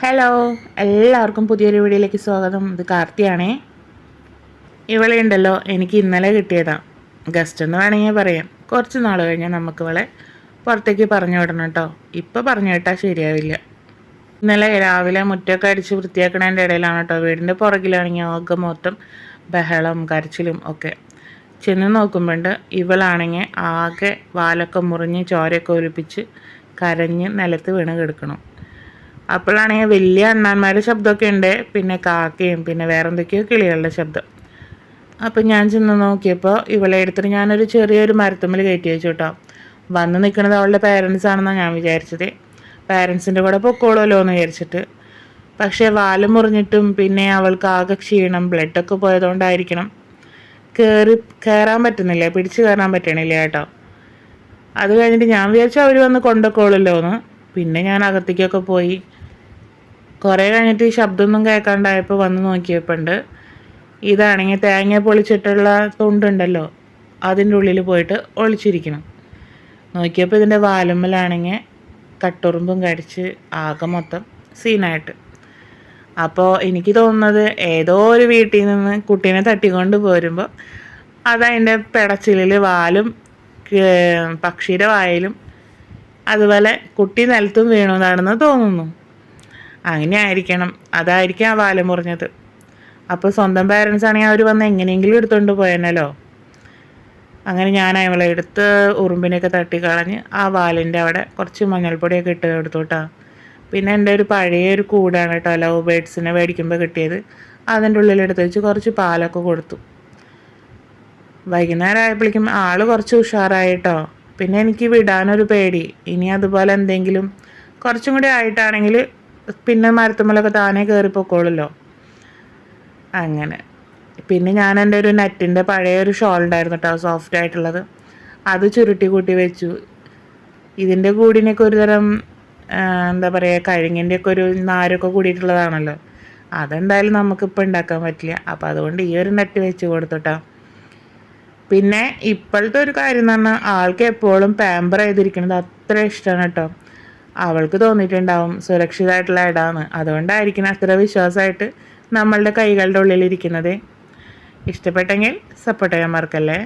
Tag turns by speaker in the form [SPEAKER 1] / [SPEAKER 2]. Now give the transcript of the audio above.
[SPEAKER 1] Hello, എല്ലാവർക്കും പുതിയൊരു വീഡിയോയിലേക്ക് സ്വാഗതം. ഇത് കാർത്തിയാണേ. ഇവളെ ഉണ്ടല്ലോ, എനിക്ക് ഇന്നലെ കിട്ടിയതാണ്. ഗസ്റ്റ് എന്ന് വേണമെങ്കിൽ പറയാം. കുറച്ച് നാൾ കഴിഞ്ഞാൽ നമുക്ക് ഇവളെ പുറത്തേക്ക് പറഞ്ഞു വിടണം കേട്ടോ. ഇപ്പോൾ പറഞ്ഞു വിട്ടാൽ ശരിയാവില്ല. ഇന്നലെ രാവിലെ മുറ്റമൊക്കെ അടിച്ച് വൃത്തിയാക്കണതിൻ്റെ ഇടയിലാണ് കേട്ടോ, വീടിൻ്റെ പുറകിലാണെങ്കിൽ ആകെ മൊത്തം ബഹളം കരച്ചിലും ഒക്കെ. ചെന്ന് നോക്കുമ്പോണ്ട് ഇവളാണെങ്കിൽ ആകെ വാലൊക്കെ മുറിഞ്ഞ് ചോരയൊക്കെ ഒലിപ്പിച്ച് കരഞ്ഞ് നിലത്ത് വീണ് കിടക്കണം. അപ്പോഴാണെങ്കിൽ വലിയ അണ്ണാന്മാരുടെ ശബ്ദമൊക്കെ ഉണ്ട്, പിന്നെ കാക്കയും പിന്നെ വേറെ എന്തൊക്കെയോ കിളികളുടെ ശബ്ദം. അപ്പം ഞാൻ ചെന്ന് നോക്കിയപ്പോൾ ഇവളെ എടുത്തിട്ട് ഞാനൊരു ചെറിയൊരു മരത്തുമ്മൽ കയറ്റി വെച്ചു കേട്ടോ. വന്ന് നിൽക്കുന്നത് അവളുടെ പേരൻസ് ആണെന്നാണ് ഞാൻ വിചാരിച്ചത്. പേരൻസിൻ്റെ കൂടെ പൊക്കോളുമല്ലോ എന്ന് വിചാരിച്ചിട്ട്. പക്ഷേ വാല് മുറിഞ്ഞിട്ടും പിന്നെ അവൾക്ക് ആകെ ക്ഷീണം, ബ്ലഡൊക്കെ പോയതുകൊണ്ടായിരിക്കണം കയറാൻ പറ്റുന്നില്ല, പിടിച്ച് കയറാൻ പറ്റണില്ല കേട്ടോ. അത് കഴിഞ്ഞിട്ട് ഞാൻ വിചാരിച്ചു അവർ വന്ന് കൊണ്ടുപോയിക്കോളുമല്ലോ എന്ന്. പിന്നെ ഞാൻ അകത്തേക്കൊക്കെ പോയി. കുറേ കഴിഞ്ഞിട്ട് ഈ ശബ്ദമൊന്നും കേൾക്കാണ്ടായപ്പോൾ വന്ന് നോക്കിയപ്പോൾ ഉണ്ട് ഇതാണെങ്കിൽ തേങ്ങ പൊളിച്ചിട്ടുള്ള തൊണ്ടുണ്ടല്ലോ, അതിൻ്റെ ഉള്ളിൽ പോയിട്ട് ഒളിച്ചിരിക്കണം. നോക്കിയപ്പോൾ ഇതിൻ്റെ വാലുമ്മലാണെങ്കിൽ കട്ടുറുമ്പും കടിച്ച് ആകെ മൊത്തം സീനായിട്ട്. അപ്പോൾ എനിക്ക് തോന്നുന്നത് ഏതോ ഒരു വീട്ടിൽ നിന്ന് കുട്ടീനെ തട്ടിക്കൊണ്ട് പോരുമ്പോൾ അതതിൻ്റെ പിടച്ചിലിൽ വാലും പക്ഷിയുടെ വായിലും അതുപോലെ കുട്ടി നിലത്തും വീണതാണെന്ന് തോന്നുന്നു. അങ്ങനെ ആയിരിക്കണം, അതായിരിക്കും ആ വാല് മുറിഞ്ഞത്. അപ്പോൾ സ്വന്തം പാരൻസ് ആണെങ്കിൽ അവർ വന്ന് എങ്ങനെയെങ്കിലും എടുത്തുകൊണ്ട് പോയെന്നല്ലോ. അങ്ങനെ ഞാൻ അവളെ എടുത്ത് ഉറുമ്പിനെയൊക്കെ തട്ടിക്കളഞ്ഞ് ആ വാലിൻ്റെ അവിടെ കുറച്ച് മഞ്ഞൾപ്പൊടിയൊക്കെ ഇട്ട് കൊടുത്തോട്ടാ. പിന്നെ എൻ്റെ ഒരു പഴയൊരു കൂടാണ് കേട്ടോ, ലവ് ബേഡ്സിനെ മേടിക്കുമ്പോൾ കിട്ടിയത്. അതിൻ്റെ ഉള്ളിലെടുത്ത് വെച്ച് കുറച്ച് പാലൊക്കെ കൊടുത്തു. വൈകുന്നേരം ആയപ്പോഴേക്കും ആൾ കുറച്ച് ഉഷാറായിട്ടോ. പിന്നെ എനിക്ക് വിടാനൊരു പേടി, ഇനി അതുപോലെ എന്തെങ്കിലും കുറച്ചും കൂടി ആയിട്ടാണെങ്കിൽ പിന്നെ മരത്തുമ്മലൊക്കെ താനേ കയറിപ്പോക്കോളല്ലോ. അങ്ങനെ പിന്നെ ഞാൻ എൻ്റെ ഒരു നെറ്റിൻ്റെ പഴയൊരു ഷോൾ ഉണ്ടായിരുന്നു കേട്ടോ, സോഫ്റ്റ് ആയിട്ടുള്ളത്. അത് ചുരുട്ടി കൂട്ടി വെച്ചു. ഇതിൻ്റെ കൂടിനൊക്കെ ഒരു തരം എന്താ പറയുക, കഴുങ്ങിൻ്റെയൊക്കെ ഒരു നാരൊക്കെ കൂടിയിട്ടുള്ളതാണല്ലോ. അതെന്തായാലും നമുക്കിപ്പോൾ ഉണ്ടാക്കാൻ പറ്റില്ല. അപ്പോൾ അതുകൊണ്ട് ഈ ഒരു നെറ്റ് വെച്ച് കൊടുത്തുട്ടോ. പിന്നെ ഇപ്പോഴത്തെ ഒരു കാര്യം എന്ന് പറഞ്ഞാൽ ആൾക്ക് എപ്പോഴും പാമ്പർ ചെയ്തിരിക്കുന്നത് അത്ര ഇഷ്ടമാണ് കേട്ടോ. അവൾക്ക് തോന്നിയിട്ടുണ്ടാവും സുരക്ഷിതമായിട്ടുള്ള ഇടാന്ന്. അതുകൊണ്ടായിരിക്കും അത്ര വിശ്വാസമായിട്ട് നമ്മളുടെ കൈകളുടെ ഉള്ളിലിരിക്കുന്നത്. ഇഷ്ടപ്പെട്ടെങ്കിൽ സപ്പോർട്ട് ചെയ്യാൻ മറക്കല്ലേ.